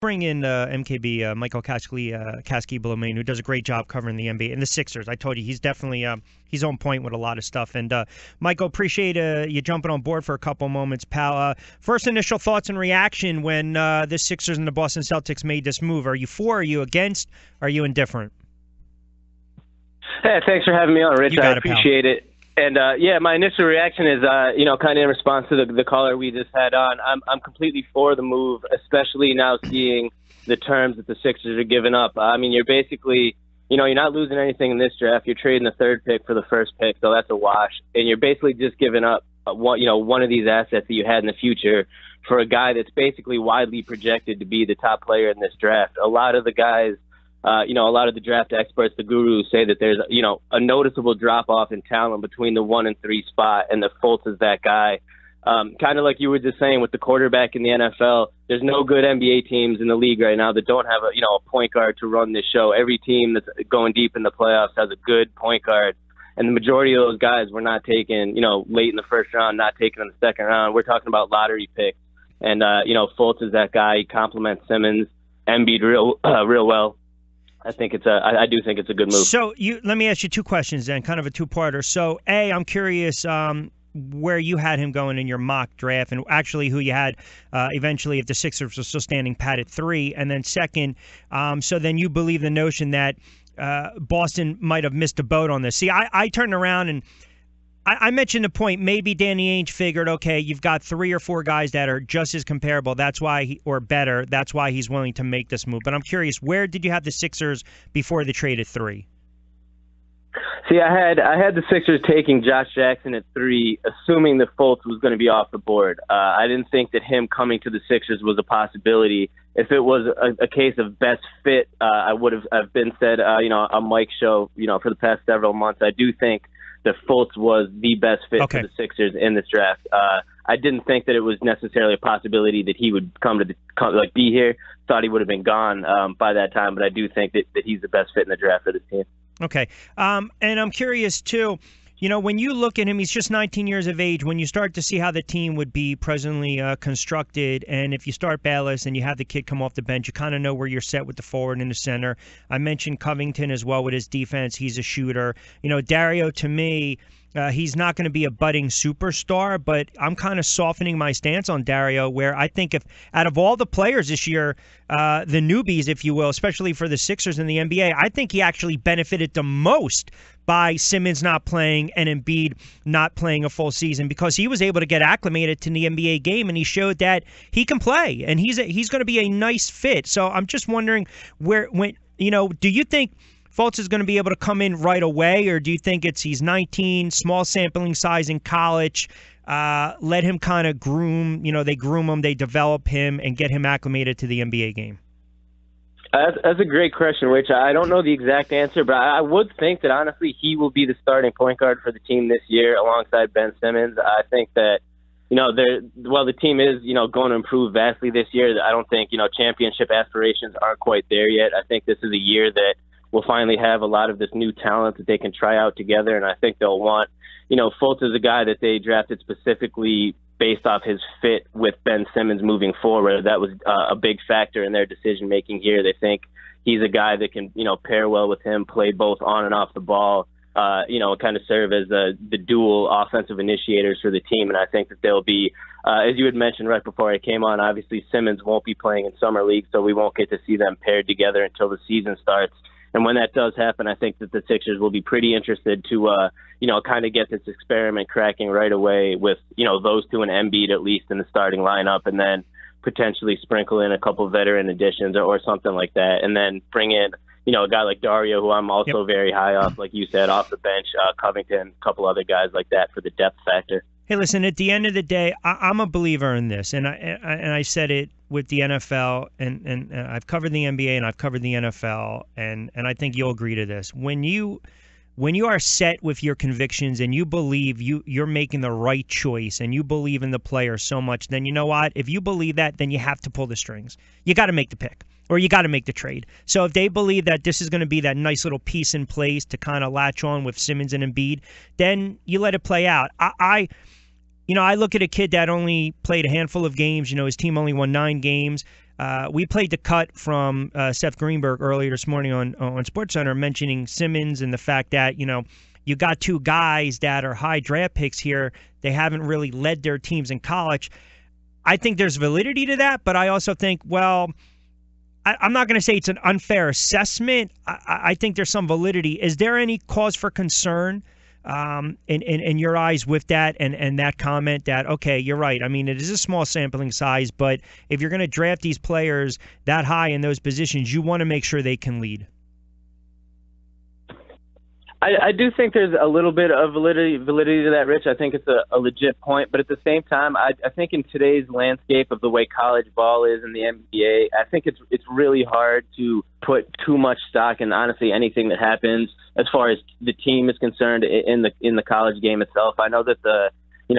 Bring in MKB, Michael Kaskey-Blomain, who does a great job covering the NBA and the Sixers. I told you he's definitely he's on point with a lot of stuff. And Michael, appreciate you jumping on board for a couple moments, pal. First initial thoughts and reaction when the Sixers and the Boston Celtics made this move. Are you for? Are you against? Are you indifferent? Hey, thanks for having me on, Rich. I appreciate it. And yeah, my initial reaction is, kind of in response to the caller we just had on. I'm completely for the move, especially now seeing the terms that the Sixers are giving up. I mean, you're basically, you're not losing anything in this draft. You're trading the third pick for the first pick, so that's a wash. And you're basically just giving up one of these assets that you had in the future for a guy that's basically widely projected to be the top player in this draft. A lot of the guys. A lot of the draft experts, the gurus, say that there's, a noticeable drop-off in talent between the 1 and 3 spot, and that Fultz is that guy. Kind of like you were just saying with the quarterback in the NFL, there's no good NBA teams in the league right now that don't have a point guard to run this show. Every team that's going deep in the playoffs has a good point guard, and the majority of those guys were not taken, late in the first round, not taken in the second round. We're talking about lottery picks, and Fultz is that guy. He complements Simmons, Embiid real well. I do think it's a good move. So let me ask you two questions then, kind of a two-parter. So, A, I'm curious where you had him going in your mock draft, and actually who you had eventually if the Sixers were still standing pat at 3. And then second, so then you believe the notion that Boston might have missed a boat on this. See, I turned around and I mentioned the point. Maybe Danny Ainge figured, okay, you've got 3 or 4 guys that are just as comparable. That's why, or better. That's why he's willing to make this move. But I'm curious, where did you have the Sixers before the trade at 3? See, I had the Sixers taking Josh Jackson at 3, assuming that Fultz was going to be off the board. I didn't think that him coming to the Sixers was a possibility. If it was a case of best fit, I would have been said, on Mike's show, for the past several months. I do think that Fultz was the best fit for the Sixers in this draft. I didn't think that it was necessarily a possibility that he would be here. Thought he would have been gone by that time, but I do think that he's the best fit in the draft for this team. Okay. And I'm curious, too, when you look at him, he's just 19 years of age. When you start to see how the team would be presently constructed, and if you start Bayless and you have the kid come off the bench, you kind of know where you're set with the forward and the center. I mentioned Covington as well with his defense. He's a shooter. Dario, to me, he's not going to be a budding superstar, but I'm kind of softening my stance on Dario, where I think if out of all the players this year, the newbies, if you will, especially for the Sixers in the NBA, I think he actually benefited the most by Simmons not playing and Embiid not playing a full season, because he was able to get acclimated to the NBA game, and he showed that he can play, and he's going to be a nice fit. So I'm just wondering do you think Fultz is going to be able to come in right away, or do you think he's 19, small sampling size in college, let him kind of groom, they groom him, they develop him, and get him acclimated to the NBA game? That's a great question, which I don't know the exact answer, but I would think that, honestly, he will be the starting point guard for the team this year alongside Ben Simmons. I think that, the team is, going to improve vastly this year. I don't think, championship aspirations aren't quite there yet. I think this is a year that we'll finally have a lot of this new talent that they can try out together, and I think they'll want, Fultz is a guy that they drafted specifically based off his fit with Ben Simmons moving forward. That was a big factor in their decision-making here. They think he's a guy that can, pair well with him, play both on and off the ball, kind of serve as the dual offensive initiators for the team. And I think that they'll be, as you had mentioned right before I came on, obviously Simmons won't be playing in summer league, so we won't get to see them paired together until the season starts. And when that does happen, I think that the Sixers will be pretty interested to, kind of get this experiment cracking right away with, those two and Embiid at least in the starting lineup, and then potentially sprinkle in a couple veteran additions or something like that, and then bring in, a guy like Dario, who I'm also very high off, like you said, off the bench, Covington, a couple other guys like that for the depth factor. Hey, listen, at the end of the day, I'm a believer in this, and I said it with the NFL, and I've covered the NBA and I've covered the NFL, and I think you'll agree to this. When you are set with your convictions and you believe you're making the right choice and you believe in the player so much, then you know what? If you believe that, then you have to pull the strings. You got to make the pick, or you got to make the trade. So if they believe that this is going to be that nice little piece in place to kind of latch on with Simmons and Embiid, then you let it play out. I look at a kid that only played a handful of games. His team only won 9 games. we played the cut from Seth Greenberg earlier this morning on SportsCenter mentioning Simmons and the fact that, you got two guys that are high draft picks here. They haven't really led their teams in college. I think there's validity to that, but I also think, I'm not going to say it's an unfair assessment. I think there's some validity. Is there any cause for concern in your eyes with that and that comment that, okay, you're right. I mean, it is a small sampling size, but if you're going to draft these players that high in those positions, you want to make sure they can lead. I do think there's a little bit of validity to that, Rich. I think it's a legit point. But at the same time, I think in today's landscape of the way college ball is in the NBA, I think it's really hard to put too much stock in, honestly, anything that happens as far as the team is concerned in the college game itself. I know that the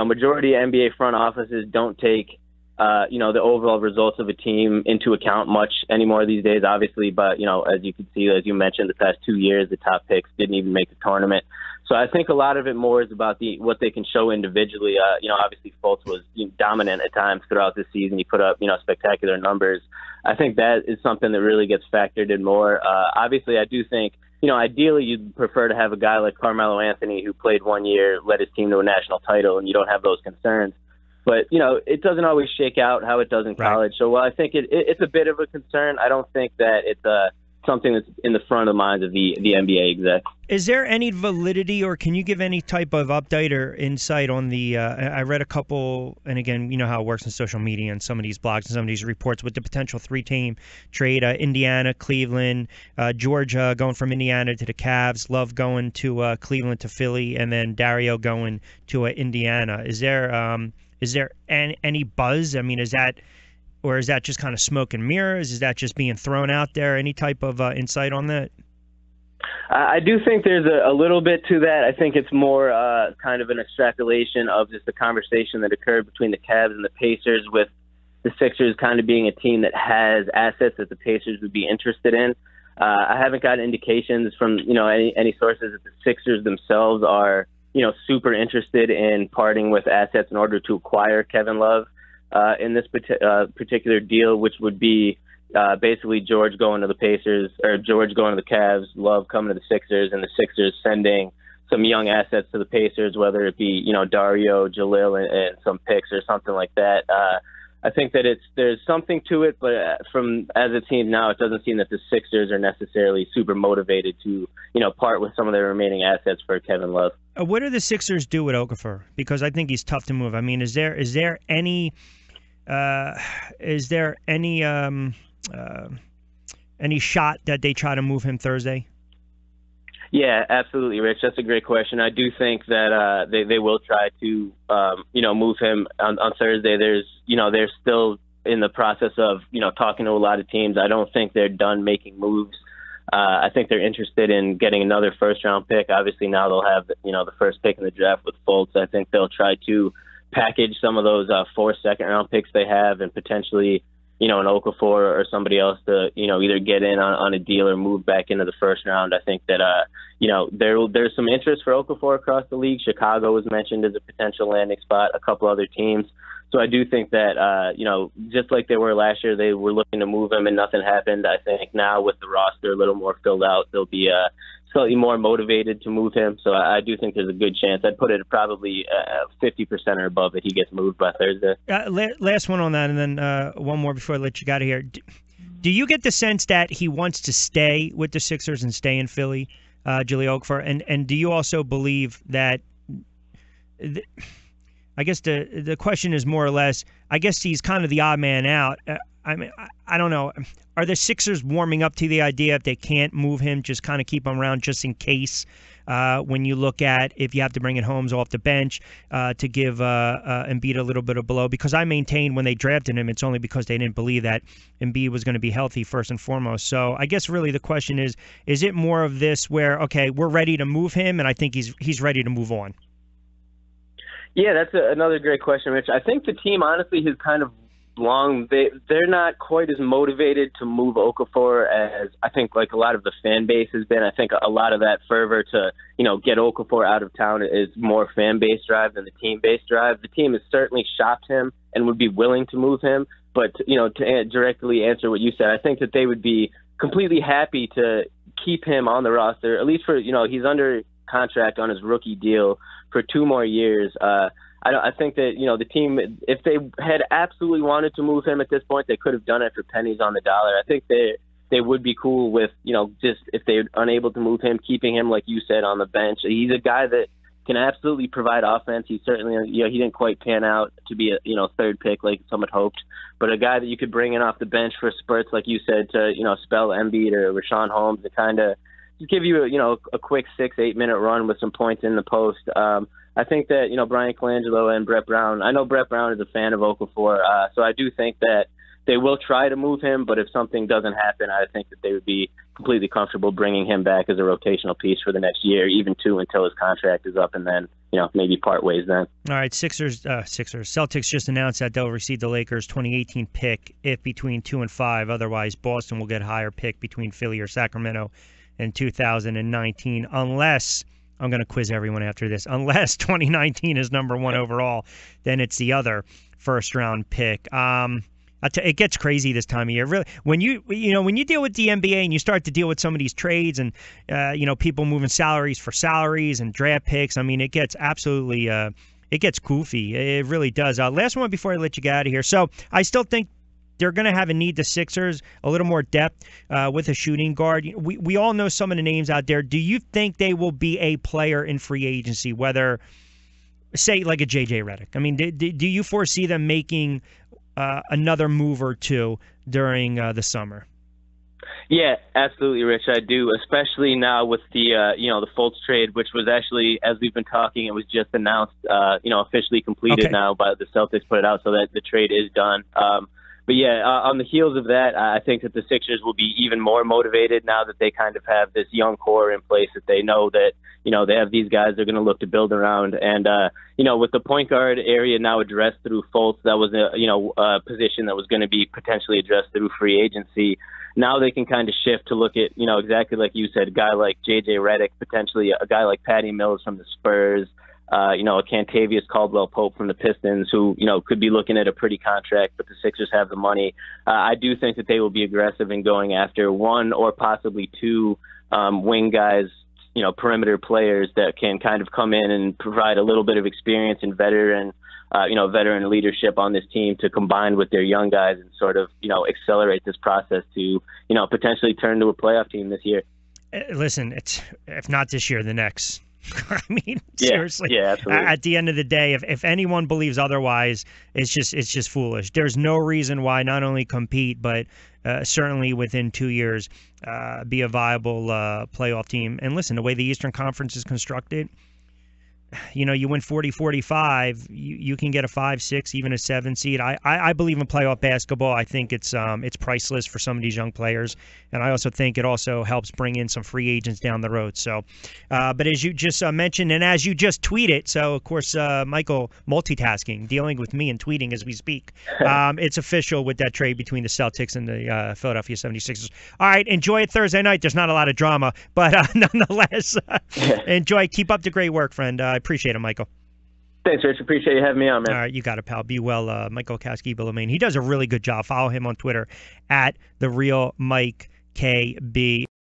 majority of NBA front offices don't take the overall results of a team into account much anymore these days, obviously. But, as you can see, as you mentioned, the past 2 years, the top picks didn't even make the tournament. So I think a lot of it more is about what they can show individually. Obviously Fultz was dominant at times throughout the season. He put up, spectacular numbers. I think that is something that really gets factored in more. Obviously, I do think, ideally you'd prefer to have a guy like Carmelo Anthony who played 1 year, led his team to a national title, and you don't have those concerns. But, it doesn't always shake out how it does in college. Right. So while I think it's a bit of a concern, I don't think that it's something that's in the front of the minds of the NBA execs. Is there any validity, or can you give any type of update or insight on the I read a couple, and again, you know how it works in social media and some of these blogs and some of these reports with the potential 3-team trade, Indiana, Cleveland, Georgia going from Indiana to the Cavs, Love going to Cleveland to Philly, and then Dario going to Indiana. Is there any buzz? I mean, is that just kind of smoke and mirrors? Is that just being thrown out there? Any type of insight on that? I do think there's a little bit to that. I think it's more kind of an extrapolation of just the conversation that occurred between the Cavs and the Pacers, with the Sixers kind of being a team that has assets that the Pacers would be interested in. I haven't got indications from any sources that the Sixers themselves are super interested in parting with assets in order to acquire Kevin Love in this particular deal, which would be basically George going to the Pacers, or George going to the Cavs, Love coming to the Sixers, and the Sixers sending some young assets to the Pacers, whether it be Dario, Jalil, and some picks or something like that. I think that there's something to it, but as it seems now, it doesn't seem that the Sixers are necessarily super motivated to part with some of their remaining assets for Kevin Love. What do the Sixers do with Okafor? Because I think he's tough to move. I mean, is there any shot that they try to move him Thursday? Yeah, absolutely, Rich. That's a great question. I do think that they will try to move him on Thursday. They're still in the process of talking to a lot of teams. I don't think they're done making moves. I think they're interested in getting another first-round pick. Obviously, now they'll have the first pick in the draft with Fultz. I think they'll try to package some of those 4 second-round picks they have, and potentially an Okafor or somebody else to either get in on a deal or move back into the first round. I think that there's some interest for Okafor across the league. Chicago was mentioned as a potential landing spot. A couple other teams. So I do think that, just like they were last year, they were looking to move him and nothing happened. I think now with the roster a little more filled out, they'll be slightly more motivated to move him. So I do think there's a good chance. I'd put it probably 50% or above that he gets moved by Thursday. Last one on that, and then one more before I let you get out of here. Do you get the sense that he wants to stay with the Sixers and stay in Philly, Jahlil Okafor? And do you also believe that I guess the question is more or less, I guess he's kind of the odd man out. I mean, I don't know. Are the Sixers warming up to the idea if they can't move him, just kind of keep him around just in case? When you look at if you have to bring in Holmes off the bench to give Embiid a little bit of blow, because I maintain when they drafted him, it's only because they didn't believe that Embiid was going to be healthy first and foremost. So I guess really the question is it more of this where, okay, we're ready to move him, and I think he's ready to move on? Yeah, that's another great question, Rich. I think the team honestly has kind of they're not quite as motivated to move Okafor as I think like a lot of the fan base has been. I think a lot of that fervor to get Okafor out of town is more fan base drive than the team base drive. The team has certainly shopped him and would be willing to move him, But, to directly answer what you said, I think that they would be completely happy to keep him on the roster, at least for, he's under contract on his rookie deal for 2 more years. I think that, the team, if they had absolutely wanted to move him at this point, they could have done it for pennies on the dollar. I think they would be cool with, just if they're unable to move him, keeping him, like you said, on the bench. He's a guy that can absolutely provide offense. He certainly, he didn't quite pan out to be a, third pick like some had hoped, but a guy that you could bring in off the bench for spurts, like you said, to, spell Embiid or Rashawn Holmes to kind of just give you a quick 6-8 minute run with some points in the post. I think that, Brian Colangelo and Brett Brown, I know Brett Brown is a fan of Okafor, so I do think that they will try to move him, but if something doesn't happen, I think that they would be completely comfortable bringing him back as a rotational piece for the next year, even 2 until his contract is up, and then, maybe part ways then. All right, Celtics just announced that they'll receive the Lakers' 2018 pick if between 2 and 5. Otherwise, Boston will get a higher pick between Philly or Sacramento in 2019, unless, I'm going to quiz everyone after this, unless 2019 is number 1 overall, then it's the other first-round pick. It gets crazy this time of year. Really, when you deal with the NBA and you start to deal with some of these trades and people moving salaries for salaries and draft picks, I mean, it gets absolutely it gets goofy. It really does. Last one before I let you get out of here. So I still think they're going to have a need, the Sixers, a little more depth with a shooting guard. We all know some of the names out there. Do you think they will be a player in free agency, whether, say, like a J.J. Redick? I mean, do you foresee them making another move or two during the summer? Yeah, absolutely, Rich. I do, especially now with the the Fultz trade, which was actually, as we've been talking, it was just announced, officially completed now by the Celtics, put it out so that the trade is done. But yeah, on the heels of that, I think that the Sixers will be even more motivated now that they kind of have this young core in place, that they know that, they have these guys they're going to look to build around. And, with the point guard area now addressed through Fultz, that was a position that was going to be potentially addressed through free agency. Now they can kind of shift to look at, exactly like you said, a guy like J.J. Redick, potentially a guy like Patty Mills from the Spurs, a Cantavius Caldwell-Pope from the Pistons, who, could be looking at a pretty contract, but the Sixers have the money. I do think that they will be aggressive in going after 1 or possibly 2 wing guys, perimeter players that can kind of come in and provide a little bit of experience and veteran leadership on this team to combine with their young guys and sort of, accelerate this process to, potentially turn to a playoff team this year. Listen, it's, if not this year, the next. I mean, seriously. Yeah, absolutely. At the end of the day, if anyone believes otherwise, it's just foolish. There's no reason why not only compete, but certainly within 2 years be a viable playoff team. And listen, the way the Eastern Conference is constructed, you win 40-45, you can get a 5, 6, even a 7 seed. I believe in playoff basketball. I think it's priceless for some of these young players, and I also think it also helps bring in some free agents down the road. So, but as you just mentioned, and as you just tweeted, so of course, Michael, multitasking, dealing with me and tweeting as we speak. It's official with that trade between the Celtics and the Philadelphia 76ers. All right, enjoy it Thursday night. There's not a lot of drama, but nonetheless, enjoy. Keep up the great work, friend. I appreciate it, Michael. Thanks, Rich. Appreciate you having me on, man. All right, you got it, pal. Be well, Michael Kaskey-Blomain. He does a really good job. Follow him on Twitter at @TheRealMikeKB.